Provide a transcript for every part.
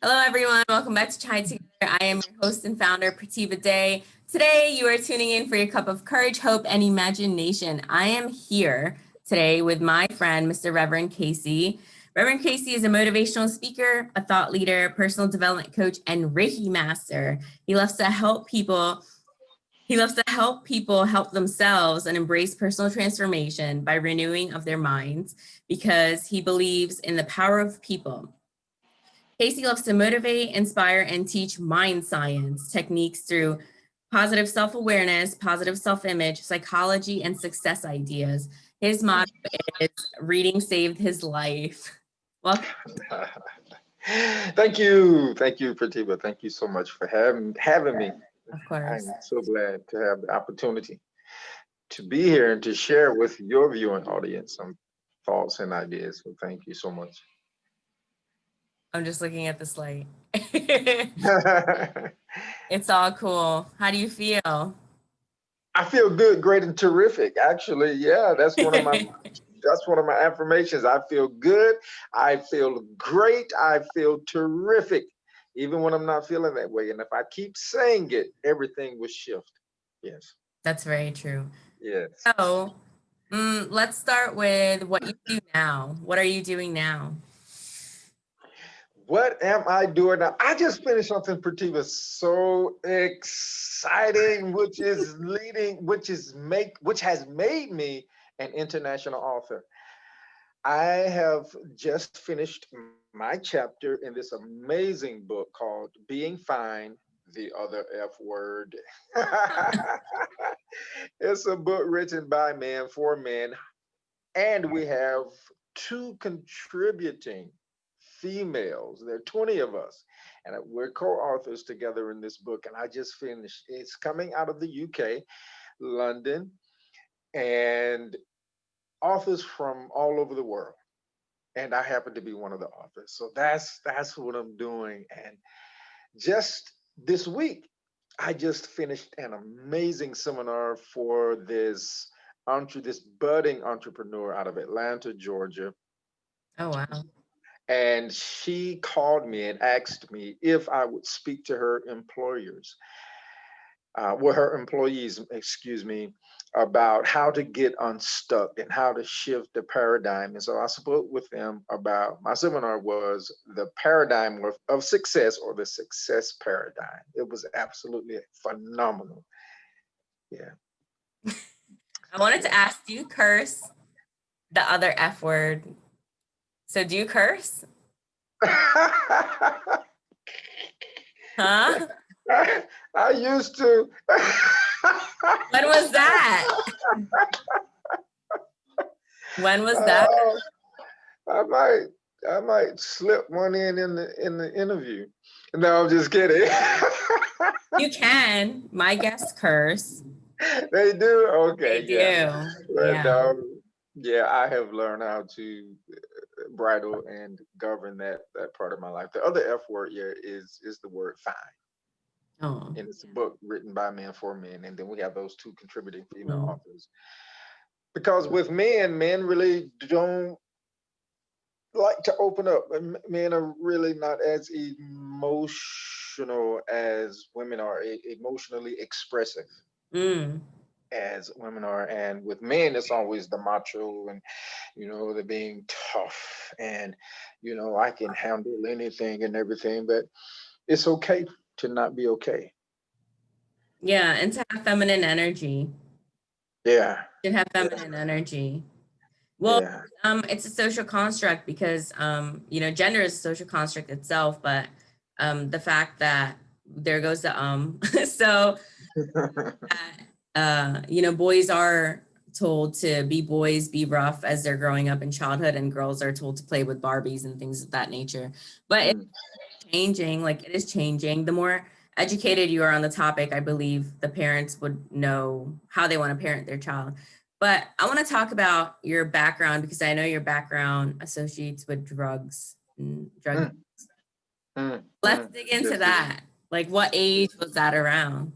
Hello, everyone. Welcome back to C.H.A.I Together. I am your host and founder, Prativa Day. Today, you are tuning in for your cup of courage, hope, and imagination. I am here today with my friend, Mr. Reverend Kasey. Reverend Kasey is a motivational speaker, a thought leader, personal development coach, and Reiki master. He loves to help people help themselves and embrace personal transformation by renewing of their minds because he believes in the power of people. Kasey loves to motivate, inspire, and teach mind science techniques through positive self-awareness, positive self-image, psychology, and success ideas. His motto is reading saved his life. Welcome. Thank you, Prativa. Thank you so much for having me. Of course. I'm so glad to have the opportunity to be here and to share with your viewing audience some thoughts and ideas. So thank you so much. I'm just looking at the slate. It's all cool. How do you feel? I feel good, great, and terrific. Actually, yeah, that's one of my affirmations. I feel good. I feel great. I feel terrific, even when I'm not feeling that way. And if I keep saying it, everything will shift. Yes. That's very true. Yes. So, let's start with what you do now. What are you doing now? What am I doing now? I just finished something Prativa so exciting, which has made me an international author. I have just finished my chapter in this amazing book called Being Fine, the Other F Word. It's a book written by men for men, and we have two contributing females. There are 20 of us, and we're co-authors together in this book. And I just finished. It's coming out of the UK, London, and authors from all over the world. And I happen to be one of the authors. So that's what I'm doing. And just this week, I just finished an amazing seminar for this budding entrepreneur out of Atlanta, Georgia. Oh, wow. And she called me and asked me if I would speak to her her employees, excuse me, about how to get unstuck and how to shift the paradigm. And so I spoke with them about my seminar was the paradigm of success, or the success paradigm. It was absolutely phenomenal. Yeah. I wanted to Yeah. ask, do you curse? The other F word. So do you curse? Huh? I used to. When was that? When was that? Oh, I might I might slip one in the interview. No, I'm just kidding. You can. My guests curse. They do? They Okay, yeah. do. Well, Yeah. no, yeah, I have learned how to bridle and govern that part of my life. The other F word, yeah, is the word fine. Oh. And it's a book written by men for men. And then we have those two contributing female Mm. authors. Because with men really don't like to open up. Men are really not as emotional as women are, emotionally expressive Mm. as women are. And with men, it's always the macho and, they're being tough and, I can handle anything and everything, but it's okay to not be okay. Yeah, and to have feminine energy. Yeah. To have Yeah. feminine energy. Well, Yeah. it's a social construct because gender is a social construct itself, but the fact that there goes the so boys are told to be boys, be rough as they're growing up in childhood, and girls are told to play with Barbies and things of that nature. But it's Mm. changing, like it is changing. The more educated you are on the topic, I believe the parents would know how they want to parent their child. But I want to talk about your background because I know your background associates with drugs and drug. Mm. Mm. Let's Mm. dig into Yes, yes. that. Like, what age was that around?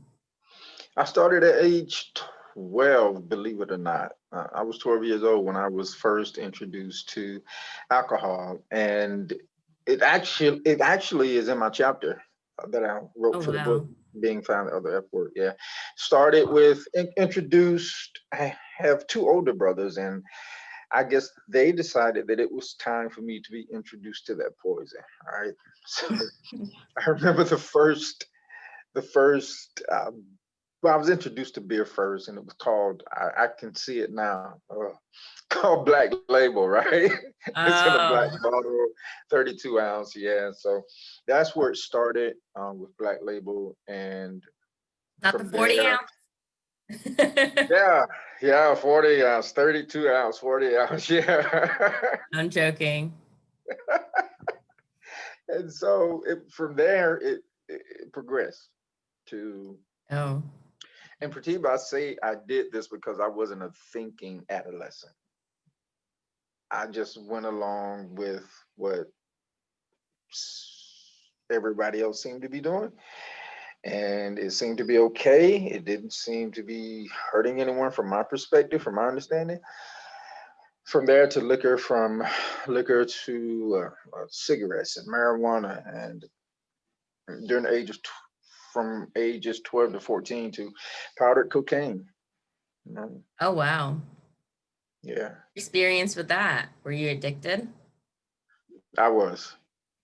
I started at age 12, believe it or not. I was 12 years old when I was first introduced to alcohol. And it actually is in my chapter that I wrote Oh, for the book, wow. Being Found the Other F Word. Yeah. Started with introduced. I have two older brothers, and I guess they decided that it was time for me to be introduced to that poison. All right. So I remember the first well, I was introduced to beer first, and it was called, I can see it now, called Black Label, right? It's in a black Oh, bottle, 32 ounce. Yeah. So that's where it started, with Black Label. And not the from 40 there, ounce? yeah, yeah, 40 ounce, 32 ounce, 40 ounce. Yeah. I'm joking. And so from there, it progressed to, Oh, and Pratiba, I say I did this because I wasn't a thinking adolescent. I just went along with what everybody else seemed to be doing, and it seemed to be okay. It didn't seem to be hurting anyone from my perspective, from my understanding. From there to liquor, from liquor to cigarettes and marijuana, and during the age of from ages 12 to 14 to powdered cocaine. You know? oh, wow. Yeah, Experience with that. Were you addicted? I was.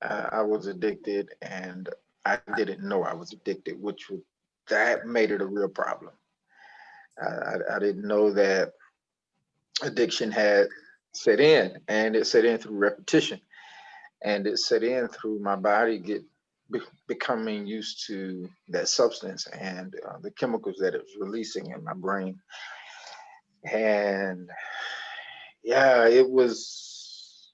I was addicted, and I didn't know I was addicted, that made it a real problem. I didn't know that addiction had set in, and it set in through repetition, and it set in through my body becoming used to that substance and the chemicals that it was releasing in my brain. And yeah, it was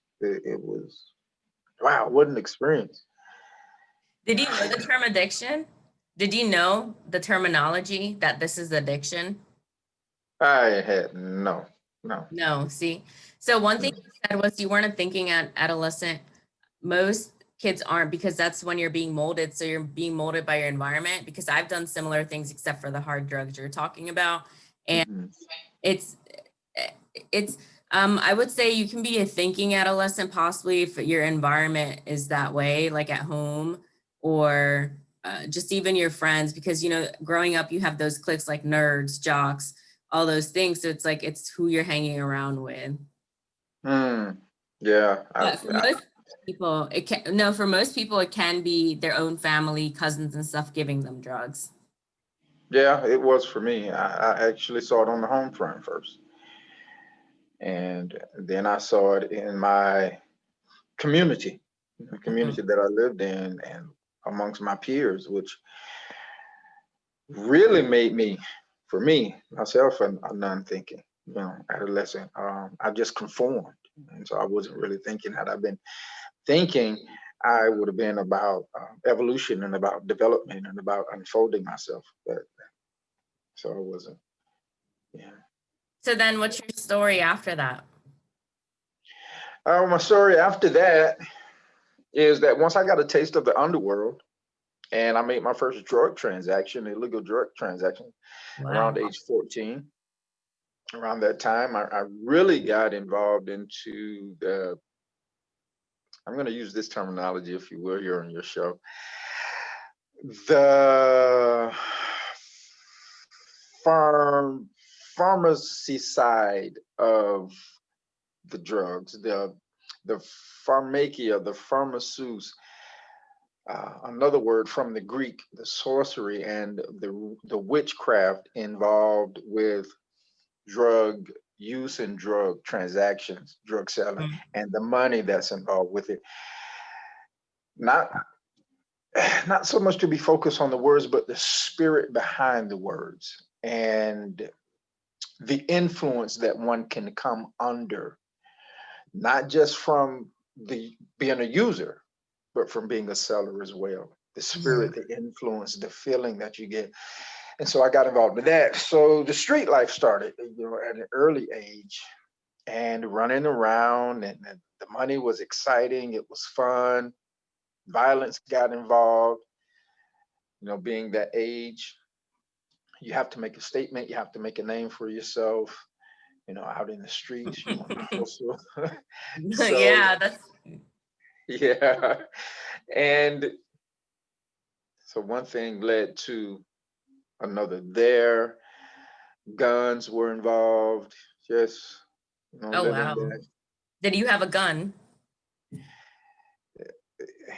wow, what an experience. Did you know the term addiction? Did you know the terminology that this is addiction? I had no. No, see. So one thing Mm. you said was you weren't a thinking adolescent. Most kids aren't because that's when you're being molded. So you're being molded by your environment because I've done similar things except for the hard drugs you're talking about. And Mhm. it's it's I would say you can be a thinking adolescent possibly if your environment is that way, like at home or just even your friends, because you know, growing up you have those cliques like nerds, jocks, all those things. So it's like it's who you're hanging around with. Mm. Yeah, But for most people, it can no, for most people it can be their own family, cousins and stuff giving them drugs. yeah, it was for me. I actually saw it on the home front first, and then I saw it in my community, the Mhm. community that I lived in, and amongst my peers, which really made me, for me myself, a non-thinking, adolescent. I just conformed, and so I wasn't really thinking. Had I been thinking, I would have been about evolution and about development and about unfolding myself. But so I wasn't. Yeah. So then what's your story after that? My story after that is that once I got a taste of the underworld and I made my first drug transaction, illegal drug transaction, Wow. around age 14. Around that time, I really got involved into I'm going to use this terminology, if you will, here on your show, the farm pharmacy side of the drugs, the pharmakia, the pharmaceutics, another word from the Greek, the sorcery and the witchcraft involved with drug use and drug transactions, drug selling, Mhm. and the money that's involved with it. Not not so much to be focused on the words, but the spirit behind the words and the influence that one can come under, not just from the being a user, but from being a seller as well. The spirit, Mhm. the influence, the feeling that you get. And so I got involved with that. So the street life started, at an early age, and running around, and the money was exciting. It was fun. Violence got involved. Being that age, you have to make a statement. You have to make a name for yourself. Out in the streets, you want to hustle. So Yeah, that's Yeah. And so one thing led to another. There, guns were involved. Just, Oh, living wow. that. Did you have a gun?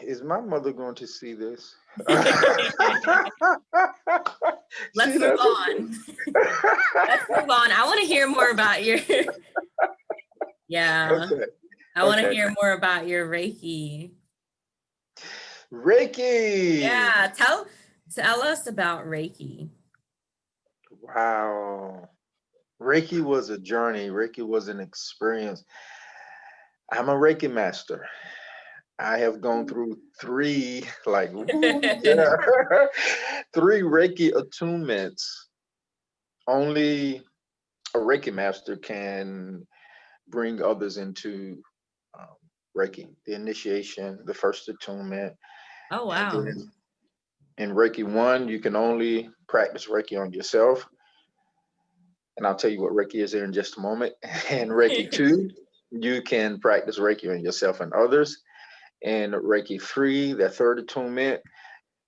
Is my mother going to see this? Let's She move doesn't. on. Let's move on. I want to hear more about your, yeah, Okay. I want to Okay. hear more about your Reiki. Reiki. Yeah, tell us about Reiki. Wow. Reiki was a journey. Reiki was an experience. I'm a Reiki master. I have gone through three, like, woo, yeah, three Reiki attunements. Only a Reiki master can bring others into um, Reiki, the initiation, the first attunement. Oh, And wow. then in Reiki 1, you can only practice Reiki on yourself. And I'll tell you what Reiki is here in just a moment. And Reiki 2, you can practice Reiki on yourself and others. And Reiki 3, the third attunement,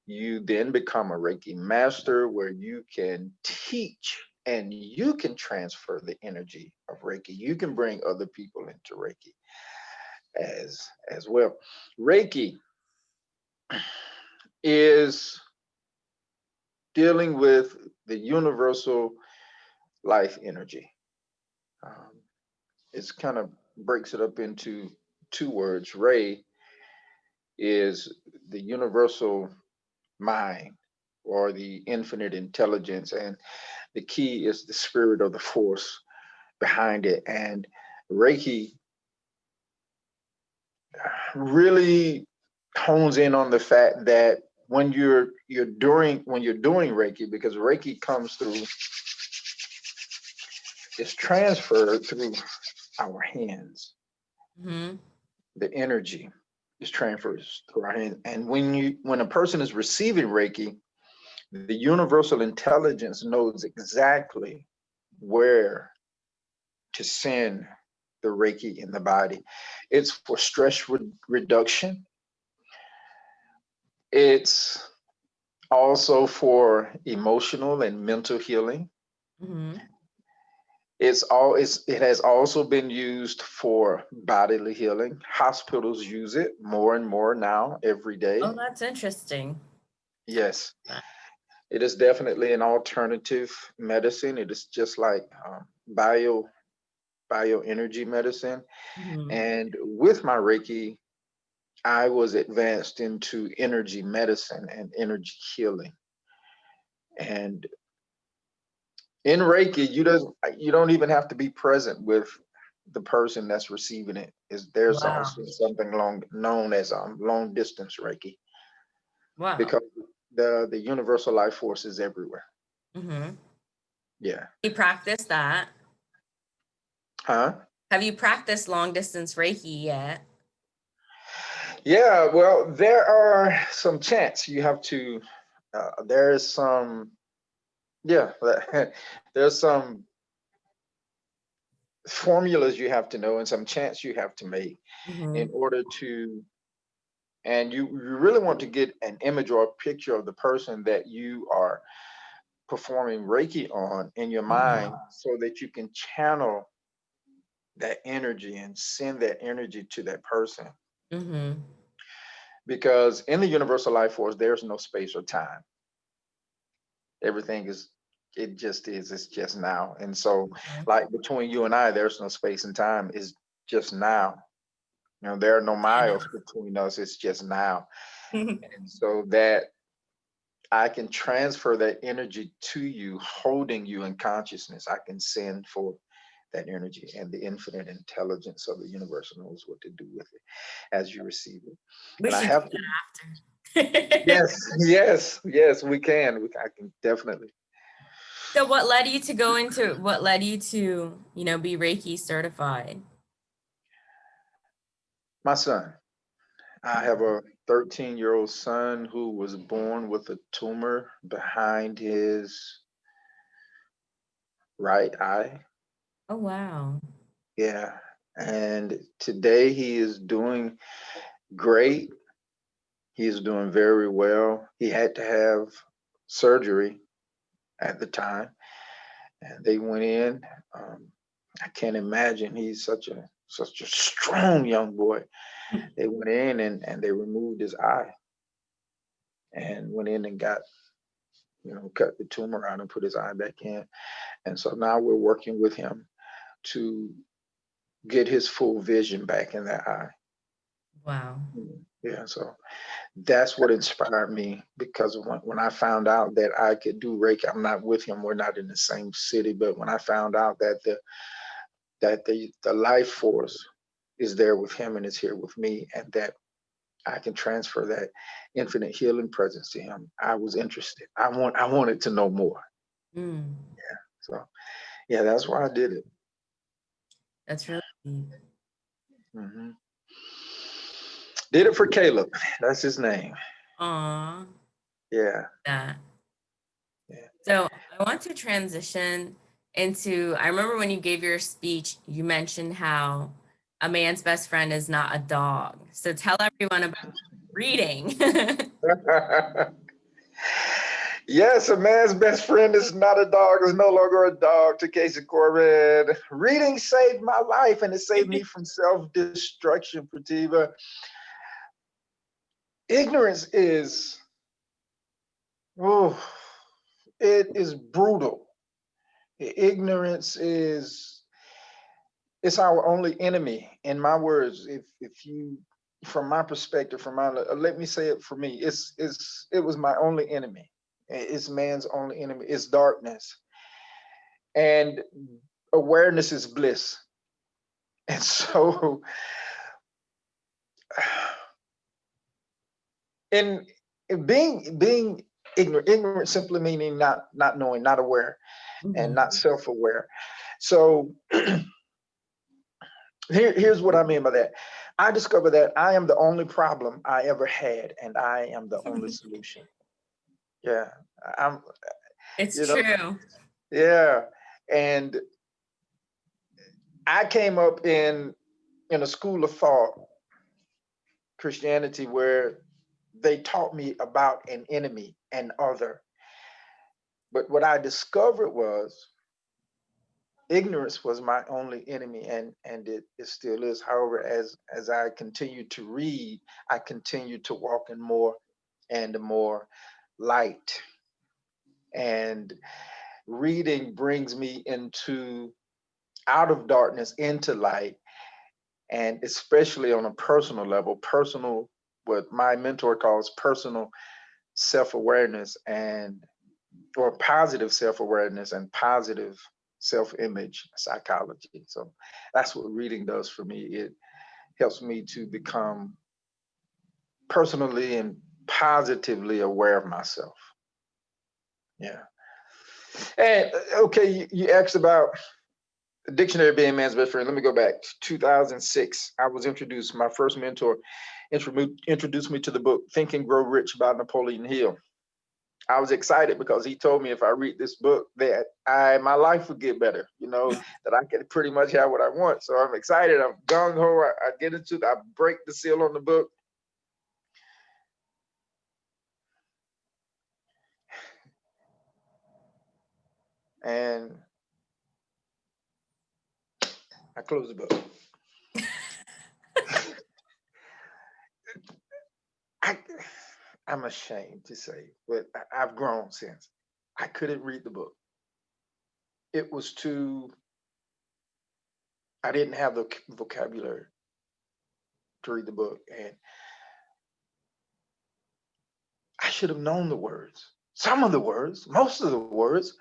you then become a Reiki master where you can teach and you can transfer the energy of Reiki. You can bring other people into Reiki as well. Reiki is dealing with the universal life energy. Um, it's kind of breaks it up into two words. Ray is the universal mind or the infinite intelligence, and the key is the spirit of the force behind it. And Reiki really hones in on the fact that when you're doing Reiki, because Reiki comes through, it's transferred through our hands. Hmm. The energy is transferred through our hands. And when a person is receiving Reiki, the universal intelligence knows exactly where to send the Reiki in the body. It's for stress reduction. It's also for emotional and mental healing. Hmm. It has also been used for bodily healing. Hospitals use it more and more now every Oh, day. that's interesting. Yes, it is definitely an alternative medicine. It is just like bioenergy medicine. Hmm. And with my Reiki, I was advanced into energy medicine and energy healing. And in Reiki, you don't even have to be present with the person that's receiving it. Is there's Wow. also something long known as long distance Reiki, Wow. because the universal life force is everywhere. Hmm. Yeah. You practice that? Huh? Have you practiced long distance Reiki yet? Yeah. Well, there are some chants you have to. There is some. Yeah. There's some formulas you have to know and some chants you have to make Hmm. in order to, and you really want to get an image or a picture of the person that you are performing Reiki on in your mind so that you can channel that energy and send that energy to that person. Hmm. Because in the universal life force, there's no space or time. Everything is, it just is, it's just now. And so, like between you and I, there's no space and time, it's just now. There are no miles between us, it's just now. And so that I can transfer that energy to you, holding you in consciousness. I can send forth that energy, and the infinite intelligence of the universe knows what to do with it as you receive it. We And I should do have to, that after. yes, yes, we can. I can definitely. So what led you to, be Reiki certified? My son, I have a 13-year-old son who was born with a tumor behind his right eye. Oh, wow. Yeah. And today he is doing great. He's doing very well. He had to have surgery at the time, and they went in. I can't imagine. He's such a strong young boy. They went in and they removed his eye, and went in and got, cut the tumor out and put his eye back in. And so now we're working with him to get his full vision back in that eye. Wow. Yeah, so that's what inspired me, because when I found out that I could do Reiki, I'm not with him, we're not in the same city, but when I found out that the life force is there with him and is here with me, and that I can transfer that infinite healing presence to him, I was interested. I wanted to know more. Mm, So yeah, that's why I did it. that's really deep. Hmm. Did it for Caleb. That's his name. Aw. Yeah. That. Yeah. So I want to transition into, I remember when you gave your speech, you mentioned how a man's best friend is not a dog. So tell everyone about reading. Yes, a man's best friend is not a dog, is no longer a dog, to Kasey Corbin. Reading saved my life, and it saved me from self-destruction, Prativa. Ignorance is, oh, it is brutal. Ignorance is, it's our only enemy. In my words, if you, from my perspective, let me say it for me, it was my only enemy. It's man's only enemy. It's darkness. And awareness is bliss. And so in being ignorant simply meaning not knowing, not aware, and not self-aware. So here's what I mean by that. I discovered that I am the only problem I ever had, and I am the only solution. Yeah, I'm. It's You know, true. yeah, and I came up in a school of thought, Christianity, where they taught me about an enemy, an other. But what I discovered was ignorance was my only enemy, and it still is. However, as I continue to read, I continue to walk in more and more light. And reading brings me into out of darkness into light, and especially on a personal level, personal, what my mentor calls personal self-awareness, and or positive self-awareness and positive self-image psychology. So that's what reading does for me. It helps me to become personally and positively aware of myself. Yeah. And okay, you asked about the dictionary being man's best friend. Let me go back to 2006. I was introduced, my first mentor introduced me to the book Think and Grow Rich by Napoleon Hill. I was excited because he told me if I read this book that my life would get better, that I could pretty much have what I want. So I'm excited. I'm gung ho. I get into it. I break the seal on the book. And I close the book. I'm ashamed to say, but I've grown since. I couldn't read the book. It was I didn't have the vocabulary to read the book. And I should have known the words, some of the words, most of the words.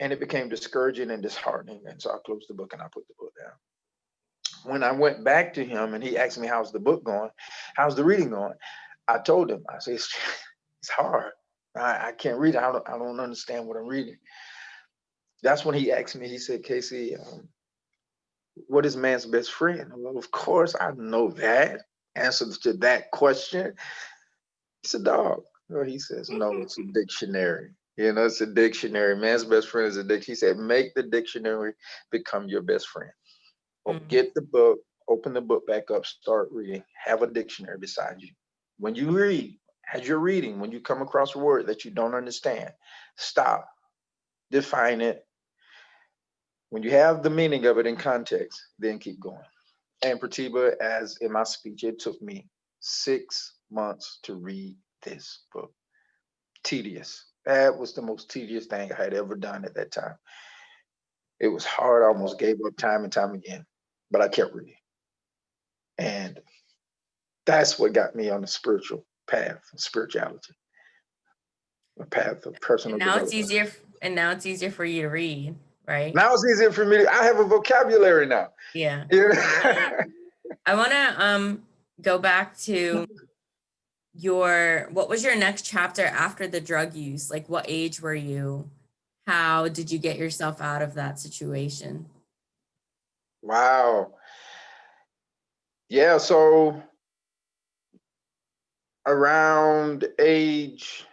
And it became discouraging and disheartening. And so I closed the book and I put the book down. When I went back to him and he asked me, how's the book going? How's the reading going? I told him, I said, it's hard. I can't read it. I don't understand what I'm reading. That's when he asked me, he said, Kasey, what is man's best friend? Well, of course, I know that answer to that question. It's a dog. Well, he says, no, it's a dictionary. It's a dictionary. Man's best friend is a dictionary. He said, make the dictionary become your best friend. Or get the book open the book back up, start reading, have a dictionary beside you. When you read, as you're reading, when you come across a word that you don't understand, stop, define it. When you have the meaning of it in context, then keep going. And Pratibha, as in my speech, it took me 6 months to read this book. Tedious. That was the most tedious thing I had ever done at that time. It was hard. I almost gave up time and time again, but I kept reading. And that's what got me on the spiritual path, spirituality, a path of personal And now it's development. easier. And now it's easier for you to read, right? Now it's easier for me. I have a vocabulary now. Yeah. You know? I want to go back to what was your next chapter after the drug use? Like, what age were you? How did you get yourself out of that situation? Wow. Yeah, so around age,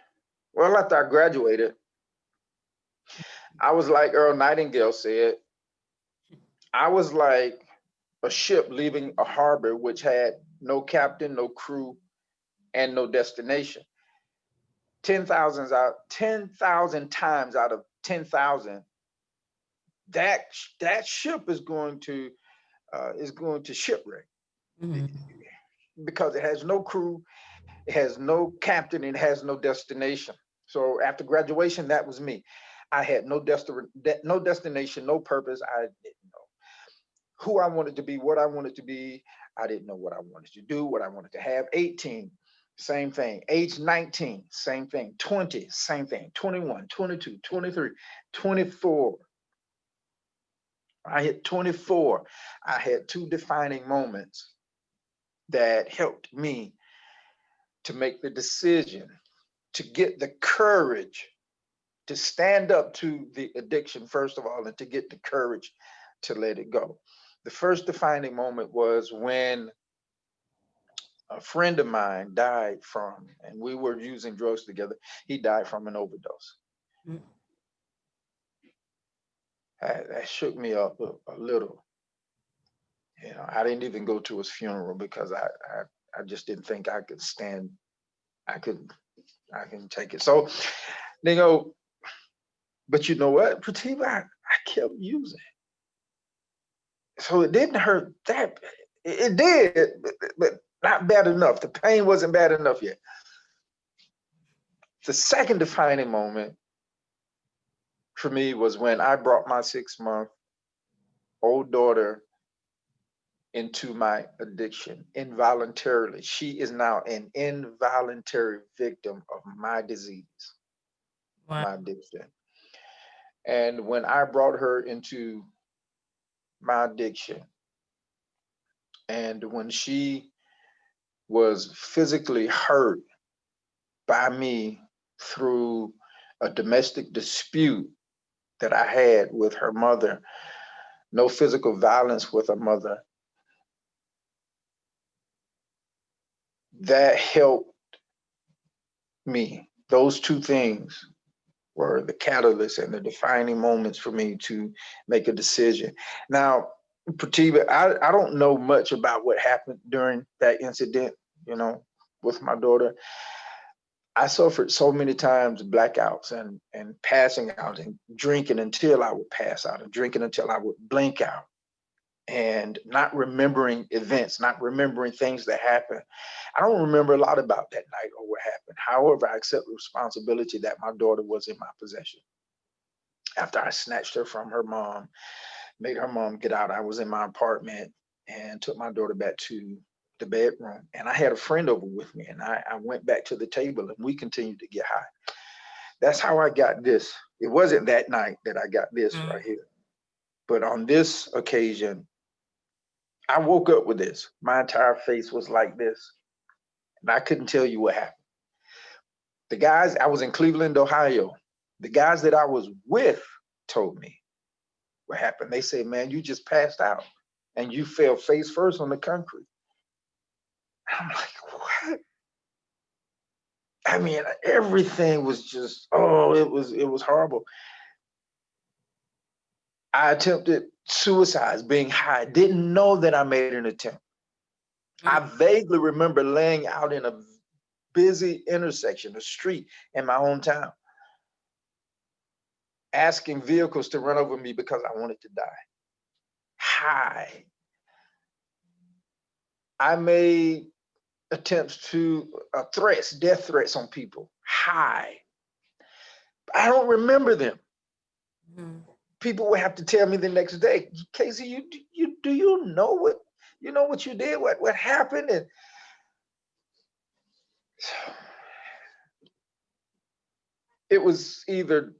well, after I graduated, I was like Earl Nightingale said, I was like a ship leaving a harbor which had no captain, no crew, and no destination. 10,000 times out of 10,000, that ship is going to shipwreck Mm-hmm. because it has no crew, it has no captain, and it has no destination. So after graduation, that was me. I had no destination, no purpose. I didn't know who I wanted to be, what I wanted to be. I didn't know what I wanted to do, what I wanted to have. 18, same thing. Age 19, same thing. 20, same thing. 21, 22, 23, 24. I hit 24. I had two defining moments that helped me to make the decision, to get the courage to stand up to the addiction, first of all, and to get the courage to let it go. The first defining moment was when a friend of mine died from, and we were using drugs together, he died from an overdose. Mm-hmm. That shook me up a little. You know, I didn't even go to his funeral because I just didn't think I could stand, I couldn't take it. So they go, but you know what, Pratima, I kept using. So it didn't hurt that bad. It did, but not bad enough. The pain wasn't bad enough yet. The second defining moment for me was when I brought my 6-month-old daughter into my addiction involuntarily. She is now an involuntary victim of my disease, Wow. my addiction. And when I brought her into my addiction, and when she was physically hurt by me through a domestic dispute that I had with her mother, no physical violence with her mother, that helped me. Those two things were the catalyst and the defining moments for me to make a decision. Now, Pratima, I don't know much about what happened during that incident, you know, with my daughter. I suffered so many times blackouts and passing out and drinking until I would pass out and drinking until I would blink out and not remembering events, not remembering things that happened. I don't remember a lot about that night or what happened. However, I accept the responsibility that my daughter was in my possession. After I snatched her from her mom, made her mom get out, I was in my apartment and took my daughter back to the bedroom. And I had a friend over with me, and I went back to the table and we continued to get high. That's how I got this. It wasn't that night that I got this right here. But on this occasion, I woke up with this. My entire face was like this. And I couldn't tell you what happened. The guys, I was in Cleveland, Ohio. The guys that I was with told me what happened. They said, man, you just passed out and you fell face first on the concrete. I'm like, what? I mean, everything was just, oh, it was horrible. I attempted suicide, being high. Didn't know that I made an attempt. I vaguely remember laying out in a busy intersection, a street in my hometown, asking vehicles to run over me because I wanted to die. High. I made attempts to threats, death threats on people. High. I don't remember them. Mhm. People would have to tell me the next day, Kasey, do you know what you did? What happened? And it was either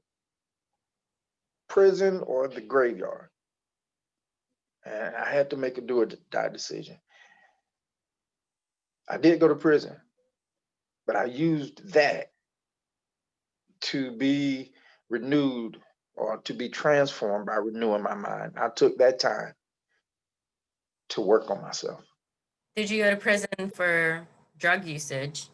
prison or the graveyard. And I had to make a do or die decision. I did go to prison, but I used that to be renewed or to be transformed by renewing my mind. I took that time to work on myself. Did you go to prison for drug usage?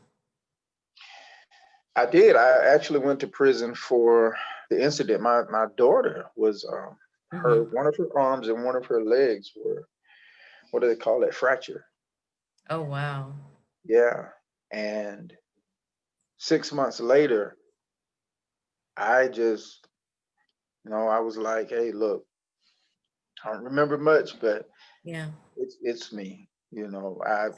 I did. I actually went to prison for the incident. My daughter was Mhm. one of her arms and one of her legs were, what do they call it, fracture. Oh, wow. Yeah. And 6 months later, I just, I was like, hey, look, I don't remember much, but Yeah. it's me. So I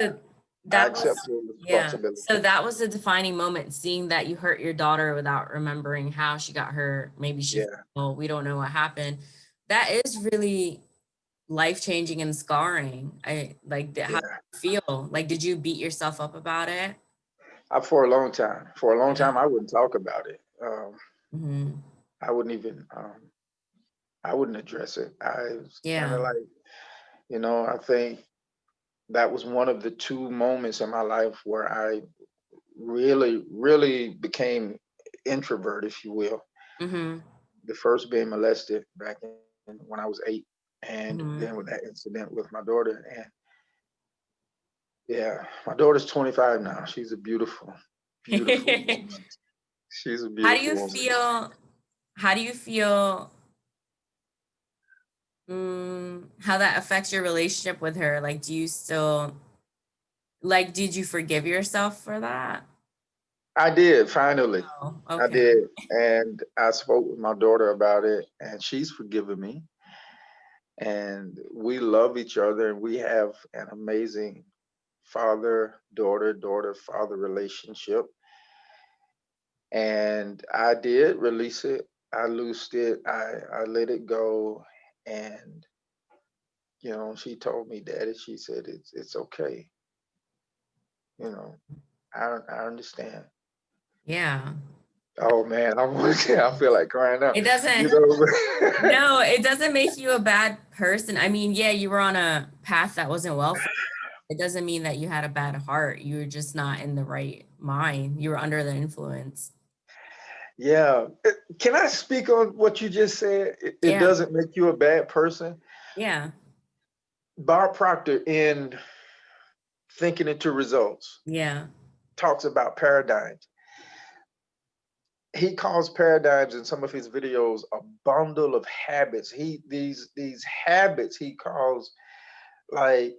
that accept was, the yeah. responsibility. So that was the defining moment, seeing that you hurt your daughter without remembering how she got hurt. Maybe she, Yeah. well, we don't know what happened. That is really life-changing and scarring. How Yeah. did you feel? Like, did you beat yourself up about it? For a long time. For a long Yeah. time, I wouldn't talk about it. Hmm. I wouldn't even, I wouldn't address it. I was kind Yeah. of like, I think that was one of the two moments in my life where I really, really became introvert, if you will. Hmm. The first being molested back when I was 8, and Hmm. then with that incident with my daughter. And yeah, my daughter's 25 now. She's a beautiful, beautiful woman. She's a How do beautiful you woman. feel? How do you feel? How that affects your relationship with her? Like, do you still did you forgive yourself for that? I did, finally. Oh, I okay. did. And I spoke with my daughter about it, and she's forgiven me. And we love each other, and we have an amazing father, daughter, daughter, father relationship. And I did release it. I loosed it. I let it go. And, she told me, Daddy, she said, it's okay. You know, I understand. Yeah. Oh man, I feel like crying now. It doesn't, You know, no, it doesn't make you a bad person. I mean, yeah, you were on a path that wasn't well for you. It doesn't mean that you had a bad heart. You were just not in the right mind. You were under the influence. yeah. Can I speak on what you just said? It Yeah. doesn't make you a bad person. Yeah. Bob Proctor in Thinking Into Results Yeah. talks about paradigms. He calls paradigms in some of his videos a bundle of habits. These habits he calls like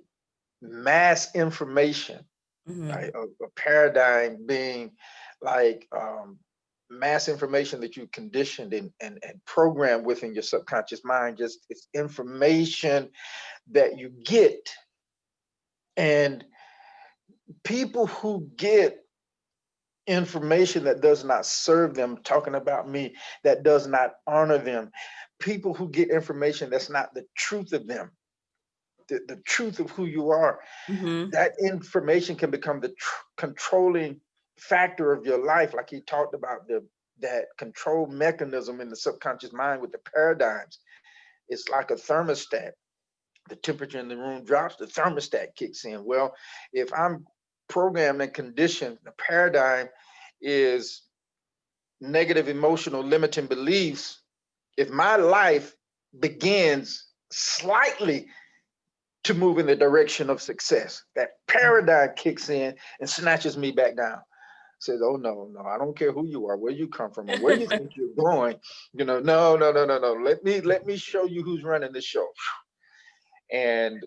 mass information. Hmm. Like a paradigm being like mass information that you conditioned and programmed within your subconscious mind. Just it's information that you get. And people who get information that does not serve them, talking about me, that does not honor them, people who get information that's not the truth of them, the truth of who you are, Hmm. that information can become the controlling factor of your life. Like he talked about that control mechanism in the subconscious mind with the paradigms. It's like a thermostat. The temperature in the room drops, the thermostat kicks in. Well, if I'm programmed and conditioned, the paradigm is negative emotional limiting beliefs. If my life begins slightly to move in the direction of success, that paradigm kicks in and snatches me back down. Says, oh no, no, I don't care who you are, where you come from, or where you think you're going. No, no, no, no, no. Let me show you who's running the show. And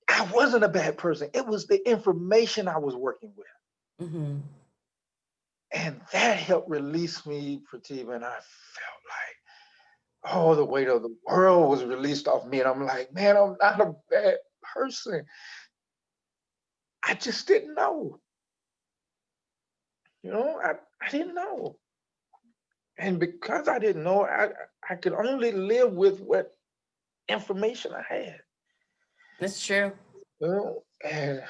I wasn't a bad person. It was the information I was working with. Mm-hmm. And that helped release me, Prativa, and I felt like, oh, the weight of the world was released off me. And I'm like, man, I'm not a bad person. I just didn't know. I didn't know. And because I didn't know, I could only live with what information I had. That's true. And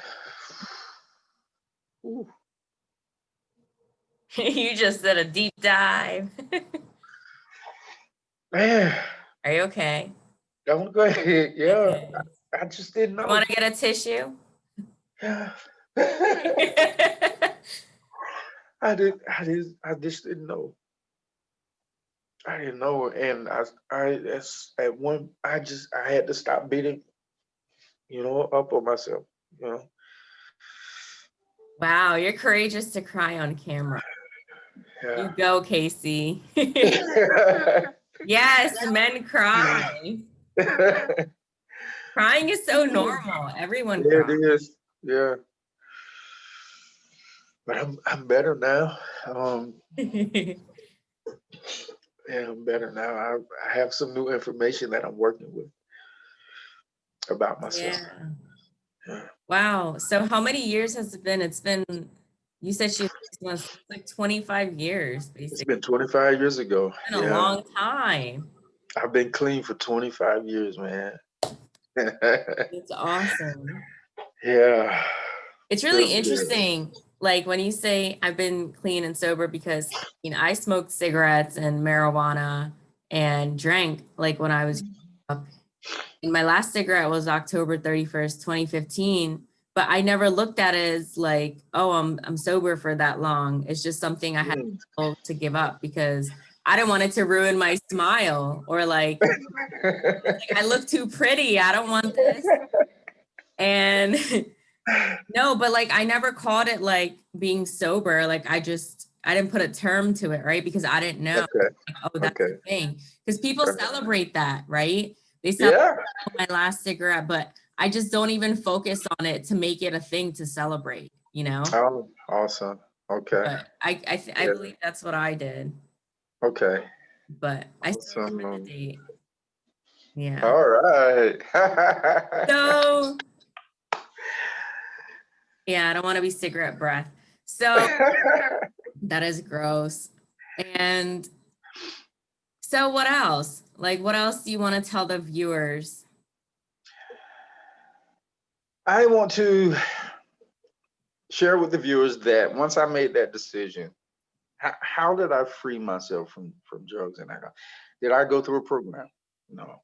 ooh, You just did a deep dive. man, Are you okay? don't go ahead. Yeah, Okay. I just didn't You know. want to get a tissue? Yeah. I just didn't know. I didn't know, and that's at one. I had to stop beating, up on myself. You know. Wow, you're courageous to cry on camera. You Yeah. go, Kasey. Yes, men cry. Crying is so normal. Everyone Yeah, it cries. is. Yeah, but I'm better now. Yeah, I'm better now. I have some new information that I'm working with about myself. Yeah. Yeah. Wow. So how many years has it been? You said she was like 25 years, It's basically. been 25 years ago. It's been a Yeah, long time. I've been clean for 25 years, man. It's awesome. Yeah, It's really feels good. interesting, like when you say I've been clean and sober, because I smoked cigarettes and marijuana and drank like when I was growing up. And my last cigarette was October 31st, 2015. But I never looked at it as like, oh, I'm sober for that long. It's just something I had Mm. to give up because I didn't want it to ruin my smile, or like I look too pretty. I don't want this. And no, but like I never called it like being sober. Like I didn't put a term to it, right? Because I didn't know. Okay. Like, oh, that's Okay. the thing. Because people celebrate that, right? They celebrate Yeah. my last cigarette, but I just don't even focus on it to make it a thing to celebrate, you know? Oh, awesome. Okay. But I Yeah. believe that's what I did. Okay. But I still remember the Awesome. date. Yeah. All right. So yeah, I don't want to be cigarette breath. So that is gross. And so what else? Like, what else do you want to tell the viewers? I want to share with the viewers that once I made that decision, how did I free myself from drugs and alcohol? Did I go through a program? No.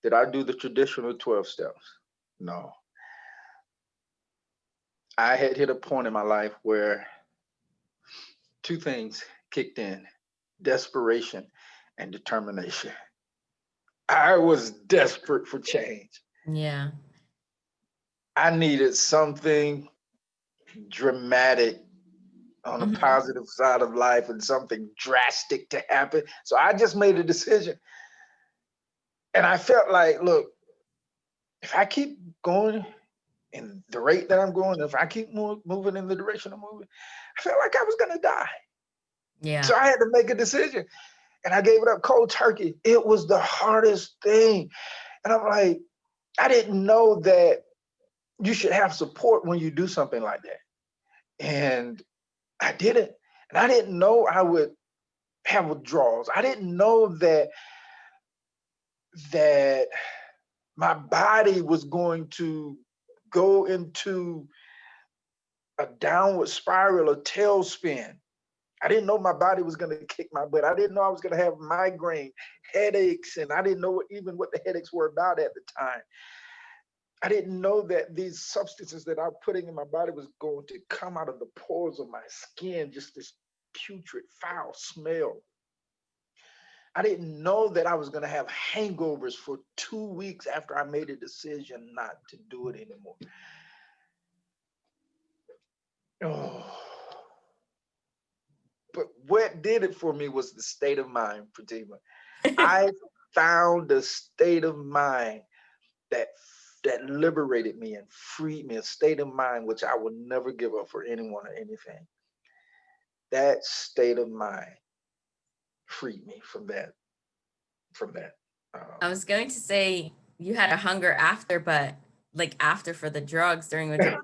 Did I do the traditional 12 steps? No. I had hit a point in my life where two things kicked in: desperation and determination. I was desperate for change. Yeah. I needed something dramatic on the Mhm. positive side of life and something drastic to happen. So I just made a decision. And I felt like, look, if I keep going in the rate that I'm going, if I keep moving in the direction I'm moving, I felt like I was going to die. Yeah. So I had to make a decision. And I gave it up cold turkey. It was the hardest thing. And I'm like, I didn't know that you should have support when you do something like that. And I didn't. And I didn't know I would have withdrawals. I didn't know that my body was going to go into a downward spiral, a tailspin. I didn't know my body was going to kick my butt. I didn't know I was going to have migraine, headaches, and I didn't know even what the headaches were about at the time. I didn't know that these substances that I'm putting in my body was going to come out of the pores of my skin, just this putrid, foul smell. I didn't know that I was going to have hangovers for 2 weeks after I made a decision not to do it anymore. Oh, But what did it for me was the state of mind, Pratima. I found a state of mind that liberated me and freed me, a state of mind which I will never give up for anyone or anything. That state of mind freed me from that. I was going to say you had a hunger after, but like after for the drugs during withdrawal.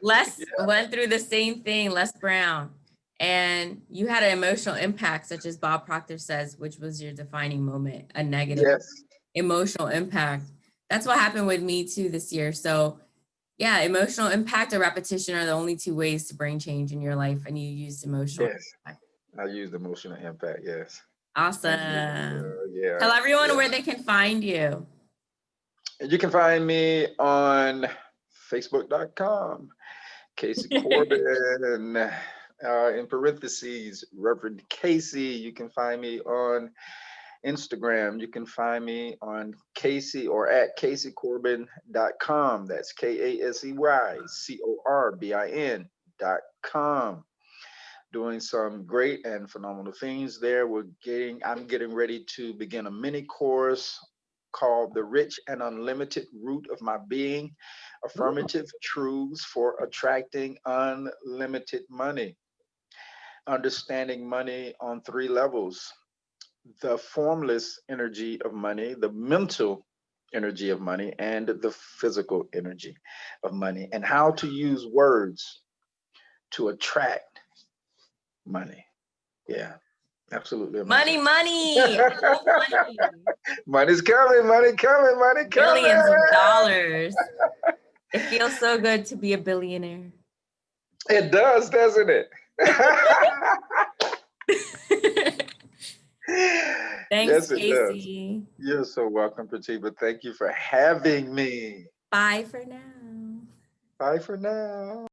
Les went through the same thing, Les Brown, and you had an emotional impact, such as Bob Proctor says, which was your defining moment, a negative emotional impact. That's what happened with me too this year. So yeah, emotional impact or repetition are the only two ways to bring change in your life, and you used emotional impact. I used emotional impact, yes. Awesome. Yeah. Tell everyone where they can find you. You can find me on Facebook.com, Kasey Corbin, in parentheses, Reverend Kasey. You can find me on Instagram. You can find me on Kasey or at KaseyCorbin.com. That's KaseyCorbin.com. Doing some great and phenomenal things there. I'm getting ready to begin a mini course called The Rich and Unlimited Root of My Being, Affirmative Truths for Attracting Unlimited Money. Understanding money on 3 levels: the formless energy of money, the mental energy of money, and the physical energy of money, and how to use words to attract money. Yeah, absolutely amazing. Money. I love money. Money's coming, money coming, money coming. Billions of dollars. It feels so good to be a billionaire. It does, doesn't it? Thanks, Yes, it does. Kasey. You're so welcome, Pratima. Thank you for having me. Bye for now. Bye for now.